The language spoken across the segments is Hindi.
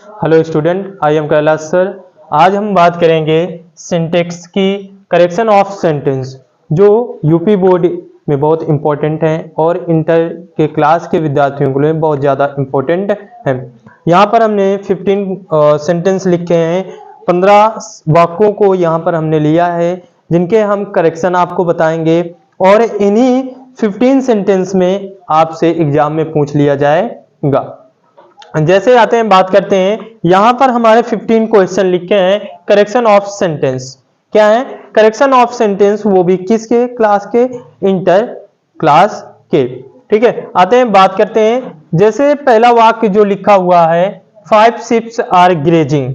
Hello student, I am Kailash sir. आज हम बात करेंगे सिंटेक्स की करेक्शन ऑफ सेंटेंस, जो यूपी बोर्ड में बहुत इंपॉर्टेंट है और इंटर के क्लास के विद्यार्थियों के लिए बहुत ज़्यादा इंपॉर्टेंट है। यहाँ पर हमने 15 सेंटेंस लिखे हैं, 15 वाक्यों को यहाँ पर हमने लिया है जिनके हम करेक्शन आपको बताएंगे और इन्हीं 15 सेंटेंस में आपसे एग्जाम में पूछ लिया जाएगा। जैसे आते हैं, बात करते हैं। यहां पर हमारे 15 क्वेश्चन लिखे हैं करेक्शन ऑफ सेंटेंस। क्या है करेक्शन ऑफ सेंटेंस? वो भी किसके? क्लास के, इंटर क्लास के। ठीक है, आते हैं, बात करते हैं। जैसे पहला वाक्य जो लिखा हुआ है, 5 ships are grazing.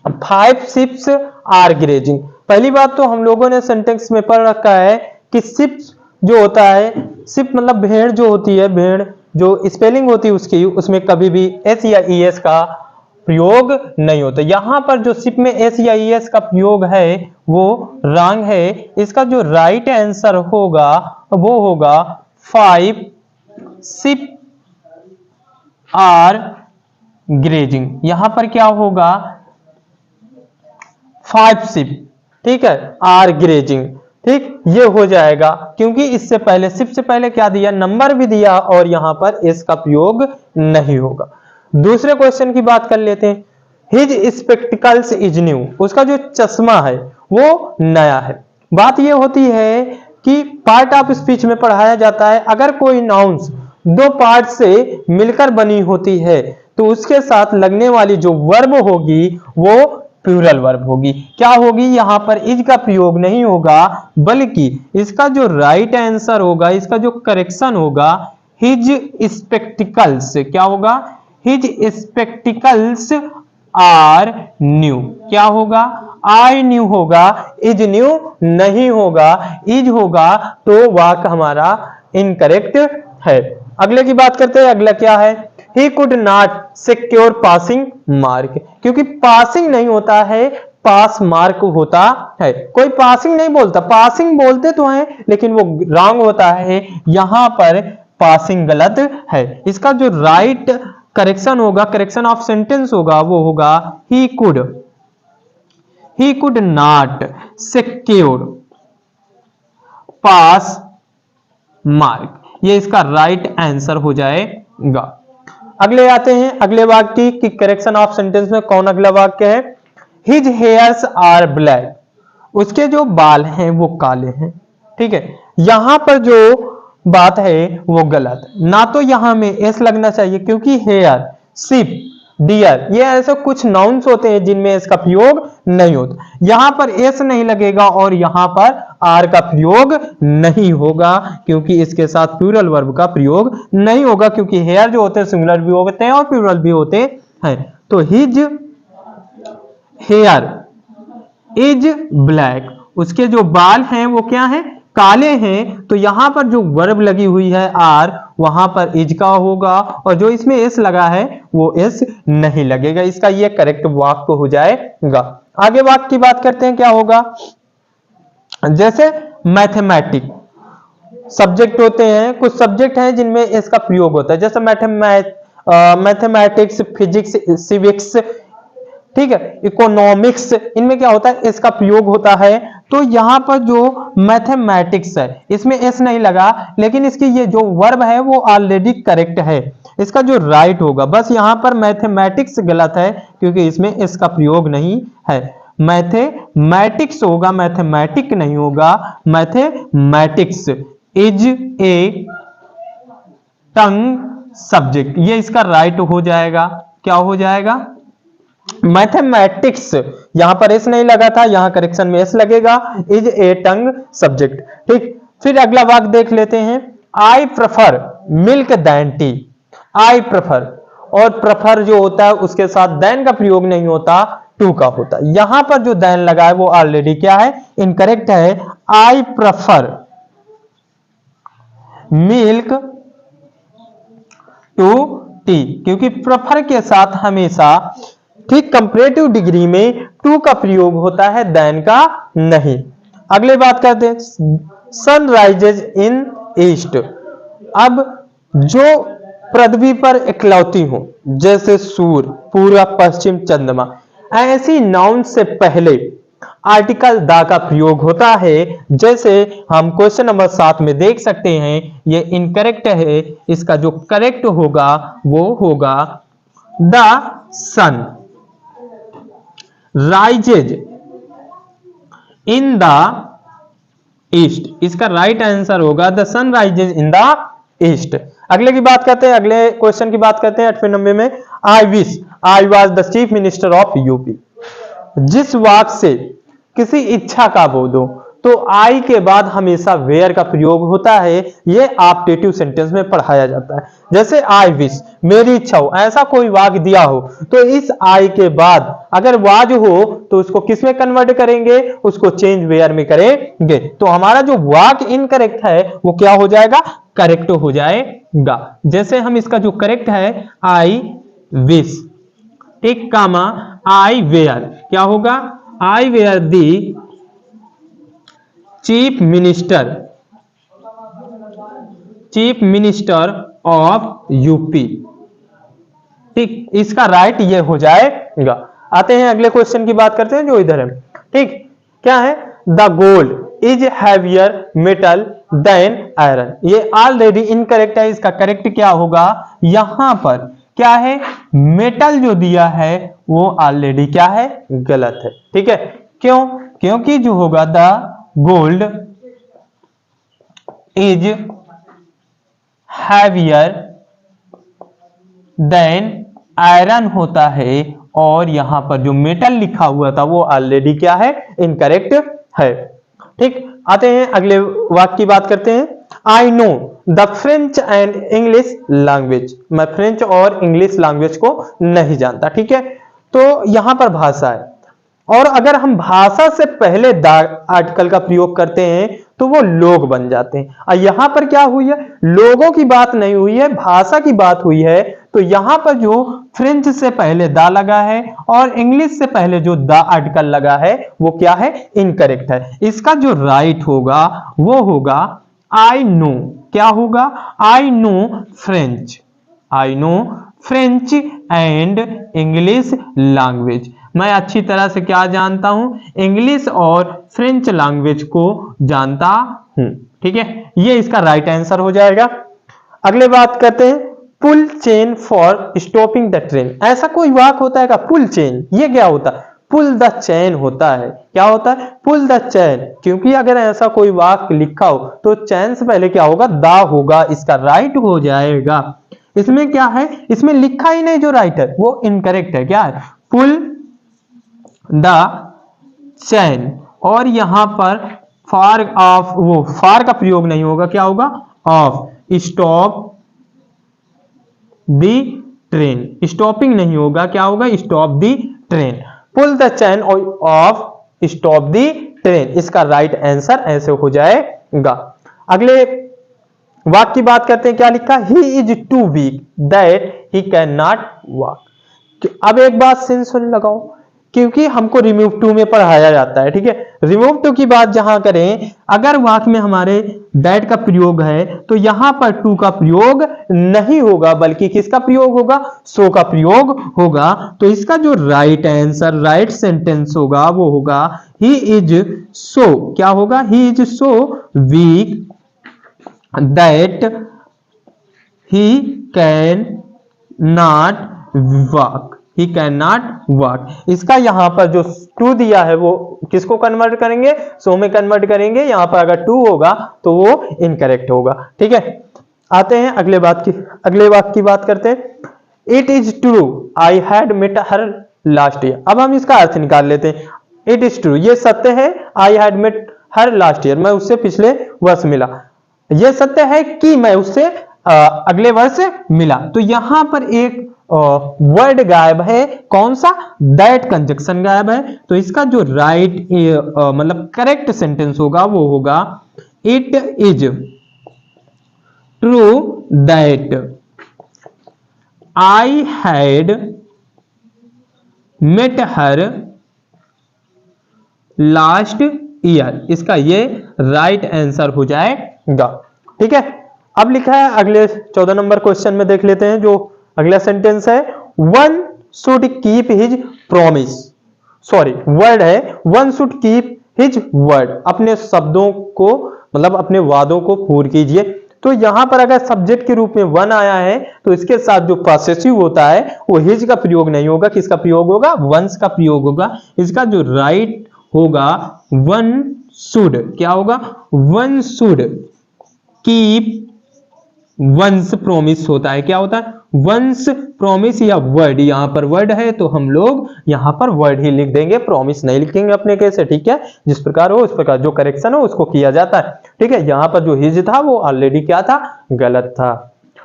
5 ships are grazing, पहली बात तो हम लोगों ने सेंटेंस में पढ़ रखा है कि शिप्स जो होता है, शिप मतलब भेड़ जो होती है, भेड़ जो स्पेलिंग होती है उसकी, उसमें कभी भी एस या ई एस का प्रयोग नहीं होता। यहां पर जो शिप में एस या ई एस का प्रयोग है वो रॉन्ग है। इसका जो राइट आंसर होगा वो होगा 5 शिप आर ग्रेजिंग। यहां पर क्या होगा? 5 शिप, ठीक है, आर ग्रेजिंग। ठीक, ये हो जाएगा क्योंकि इससे पहले शिप से पहले क्या दिया? नंबर भी दिया और यहां पर एस का प्रयोग नहीं होगा। दूसरे क्वेश्चन की बात कर लेते हैं। हिज स्पेक्टिकल्स इज न्यू, उसका जो चश्मा है वो नया है। बात ये होती है कि पार्ट ऑफ स्पीच में पढ़ाया जाता है, अगर कोई नाउन्स दो पार्ट से मिलकर बनी होती है तो उसके साथ लगने वाली जो वर्ब होगी वो प्लूरल वर्ब होगी। क्या होगी? यहां पर इज का प्रयोग नहीं होगा, बल्कि इसका जो राइट आंसर होगा, इसका जो करेक्शन होगा, हिज स्पेक्टिकल्स। क्या होगा? His spectacles are new. क्या होगा? आई न्यू होगा, इज न्यू नहीं होगा। इज होगा तो वाक्य हमारा इनकरेक्ट है। अगले की बात करते हैं। अगला क्या है? He could not secure passing mark, क्योंकि पासिंग नहीं होता है, पास मार्क होता है। कोई पासिंग नहीं बोलता, पासिंग बोलते तो हैं लेकिन वो रॉन्ग होता है। यहां पर पासिंग गलत है। इसका जो राइट करेक्शन होगा, करेक्शन ऑफ सेंटेंस होगा, वो होगा he could not secure pass mark. ये इसका राइट आंसर हो जाएगा। अगले आते हैं, अगले वाक्य की करेक्शन ऑफ सेंटेंस में कौन अगला वाक्य है? हिज हेयर्स आर ब्लैक, उसके जो बाल हैं वो काले हैं। ठीक है, यहां पर जो बात है वो गलत ना, तो यहां में एस लगना चाहिए क्योंकि हेयर, शिप, डियर, ये ऐसे कुछ नाउन्स होते हैं जिनमें इसका प्रयोग नहीं होता। यहां पर एस नहीं लगेगा और यहां पर आर का प्रयोग नहीं होगा क्योंकि इसके साथ प्लूरल वर्ब का प्रयोग नहीं होगा, क्योंकि हेयर जो होते हैं सिंगुलर भी होते हैं और प्लूरल भी होते हैं। तो हिज हेयर इज ब्लैक, उसके जो बाल हैं वो क्या हैं? काले हैं। तो यहां पर जो वर्ब लगी हुई है आर, वहां पर इज का होगा और जो इसमें एस लगा है वो एस नहीं लगेगा। इसका ये करेक्ट वाक्य हो जाएगा। आगे वाक्य की बात करते हैं, क्या होगा? जैसे मैथमेटिक सब्जेक्ट होते हैं, कुछ सब्जेक्ट हैं जिनमें इसका प्रयोग होता है, जैसे मैथमेटिक्स, फिजिक्स, सिविक्स, ठीक है, इकोनॉमिक्स, इनमें क्या होता है? इसका प्रयोग होता है। तो यहां पर जो मैथमेटिक्स है इसमें एस नहीं लगा, लेकिन इसकी ये जो वर्ब है वो ऑलरेडी करेक्ट है। इसका जो राइट होगा, बस यहां पर मैथमेटिक्स गलत है क्योंकि इसमें इसका प्रयोग नहीं है। मैथमेटिक्स होगा, मैथमेटिक नहीं होगा। Mathematics is a tongue subject, ये इसका राइट हो जाएगा। क्या हो जाएगा? मैथमेटिक्स, यहां पर एस नहीं लगा था, यहां करेक्शन में एस लगेगा। Is a tongue subject. ठीक, फिर अगला वाक्य देख लेते हैं। I prefer milk than tea. I prefer, और प्रेफर जो होता है उसके साथ दैन का प्रयोग नहीं होता, टू का होता है। यहां पर जो दैन लगा है वो ऑलरेडी क्या है? इनकरेक्ट है। I prefer milk to tea, क्योंकि प्रेफर के साथ हमेशा, ठीक, कंपैरेटिव डिग्री में टू का प्रयोग होता है, दैन का नहीं। अगले बात करते हैं। Sun rises in east. अब जो पृथ्वी पर इकलौती हो, जैसे सूर्य, पूर्व, पश्चिम, चंद्रमा, ऐसी नाउन से पहले आर्टिकल द का प्रयोग होता है। जैसे हम क्वेश्चन नंबर 7 में देख सकते हैं, ये इनकरेक्ट है, इसका जो करेक्ट होगा वो होगा the sun rises in the east. इसका राइट आंसर होगा the sun rises in the east. अगले की बात करते हैं, अगले क्वेश्चन की बात करते हैं 8वें नंबर में। I wish I was the chief minister of UP. जिस वाक्य से किसी इच्छा का बोध हो तो आई के बाद हमेशा वेयर का प्रयोग होता है। यह ऑप्टेटिव सेंटेंस में पढ़ाया जाता है। जैसे आई विश, मेरी इच्छा हो, ऐसा कोई वाक्य दिया हो तो इस आई के बाद अगर वाज हो तो उसको किस में कन्वर्ट करेंगे, उसको चेंज वेयर में करेंगे। तो हमारा जो वाक्य इनकरेक्ट है वो क्या हो जाएगा, करेक्ट हो जाएगा। जैसे हम इसका जो करेक्ट है आई विश, ठीक, कामा आई वेयर, क्या होगा, I were the chief minister of UP. ठीक, इसका राइट ये हो जाएगा। आते हैं अगले क्वेश्चन की बात करते हैं जो इधर है। ठीक, क्या है, the gold is heavier metal than iron. ये ऑलरेडी इनकरेक्ट है, इसका करेक्ट क्या होगा, यहां पर क्या है, मेटल जो दिया है वो ऑलरेडी क्या है, गलत है। ठीक है, क्यों, क्योंकि जो होगा the gold is heavier than iron होता है, और यहां पर जो मेटल लिखा हुआ था वो ऑलरेडी क्या है, इनकरेक्ट है। ठीक, आते हैं अगले वाक्य की बात करते हैं। I know the French and English language. मैं फ्रेंच और इंग्लिश लैंग्वेज को नहीं जानता। ठीक है, तो यहां पर भाषा है, और अगर हम भाषा से पहले द आर्टिकल का प्रयोग करते हैं तो वो लोग बन जाते हैं। और यहां पर क्या हुई है, लोगों की बात नहीं हुई है, भाषा की बात हुई है। तो यहां पर जो फ्रेंच से पहले द लगा है और इंग्लिश से पहले जो द आर्टिकल लगा है वो क्या है, इनकरेक्ट है। इसका जो राइट होगा वो होगा आई नो, क्या होगा, I know French, I know French and English language. मैं अच्छी तरह से क्या जानता हूं, इंग्लिश और फ्रेंच लैंग्वेज को जानता हूं। ठीक है, ये इसका राइट आंसर हो जाएगा। अगले बात करते हैं, pull chain for stopping the train. ऐसा कोई वाक्य होता है क्या, पुल चेन, ये क्या होता है, पुल द चैन होता है। क्या होता है, पुल द चैन, क्योंकि अगर ऐसा कोई वाक्य लिखा हो तो चैन से पहले क्या होगा, दा होगा। इसका राइट हो जाएगा। इसमें क्या है, इसमें लिखा ही नहीं, जो राइट है वो इनकरेक्ट है। क्या है, पुल द चैन, और यहां पर फार ऑफ, वो फार का प्रयोग नहीं होगा, क्या होगा, of stop the train, stopping नहीं होगा, क्या होगा, stop the train. Pull the chain of stop the train, इसका राइट आंसर ऐसे हो जाएगा। अगले वाक्य की बात करते हैं, क्या लिखा, he is too weak that he can not walk. अब एक बात सुन लगाओ, क्योंकि हमको रिमूव टू में पढ़ाया जाता है। ठीक है, रिमूव टू की बात जहां करें, अगर वाक्य में हमारे दैट का प्रयोग है तो यहां पर टू का प्रयोग नहीं होगा, बल्कि किसका प्रयोग होगा, सो का प्रयोग होगा। तो इसका जो राइट आंसर, राइट सेंटेंस होगा वो होगा ही इज सो, क्या होगा, he is so weak that he can not walk, he can not walk. इसका यहां पर जो टू दिया है वो किसको कन्वर्ट करेंगे, सो में कन्वर्ट करेंगे। यहां पर अगर टू होगा तो वो इनकरेक्ट होगा। ठीक है, आते हैं अगले वाक्य की बात करते हैं। It is true I had met her last year. अब हम इसका अर्थ निकाल लेते हैं। इट इज ट्रू, ये सत्य है, I had met her last year, मैं उससे पिछले वर्ष मिला। यह सत्य है कि मैं उससे अगले वर्ष मिला। तो यहां पर एक वर्ड गायब है, कौन सा, दैट कंजक्शन गायब है। तो इसका जो राइट मतलब करेक्ट सेंटेंस होगा वो होगा it is true that I had met her last year. इसका ये राइट आंसर हो जाएगा। ठीक है, अब लिखा है अगले 14 नंबर क्वेश्चन में, देख लेते हैं जो अगला सेंटेंस है, one should keep his promise, sorry word है, one should keep his word, अपने शब्दों को मतलब अपने वादों को पूर्ण कीजिए। तो यहां पर अगर सब्जेक्ट के रूप में वन आया है तो इसके साथ जो पॉसेसिव होता है वो हिज का प्रयोग नहीं होगा, किसका प्रयोग होगा, वंस का प्रयोग होगा। इसका जो राइट होगा वन शुड, क्या होगा, one should keep once promise होता है, क्या होता है, वंस प्रॉमिस या वर्ड, यहां पर वर्ड है तो हम लोग यहां पर वर्ड ही लिख देंगे, प्रॉमिस नहीं लिखेंगे अपने कैसे, ठीक है, जिस प्रकार हो उस प्रकार जो करेक्शन हो उसको किया जाता है, ठीक है। यहां पर जो हिज था वो ऑलरेडी क्या था, गलत था,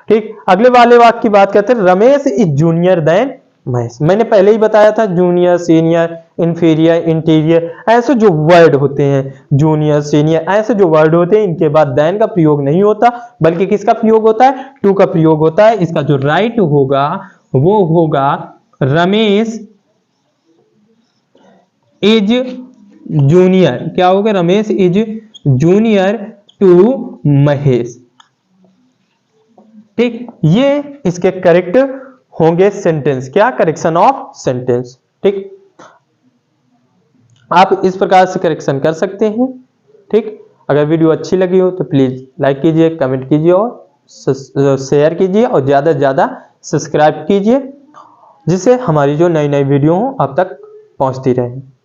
ठीक। अगले वाले वाक्य की बात करते हैं, Ramesh is junior than Mahesh, मैंने पहले ही बताया था जूनियर, सीनियर, इंफीरियर, इंटीरियर, ऐसे जो वर्ड होते हैं, जूनियर, सीनियर, ऐसे जो वर्ड होते हैं इनके बाद देन का प्रयोग नहीं होता, बल्कि किसका प्रयोग होता है, टू का प्रयोग होता है। इसका जो राइट होगा वो होगा रमेश इज जूनियर, क्या होगा, Ramesh is junior to Mahesh, ठीक। ये इसके करेक्ट होंगे सेंटेंस, क्या, करेक्शन ऑफ सेंटेंस, ठीक। आप इस प्रकार से करेक्शन कर सकते हैं, ठीक। अगर वीडियो अच्छी लगी हो तो प्लीज लाइक कीजिए, कमेंट कीजिए और शेयर कीजिए और ज्यादा से ज्यादा सब्सक्राइब कीजिए, जिससे हमारी जो नई नई वीडियो हो आप तक पहुंचती रहे।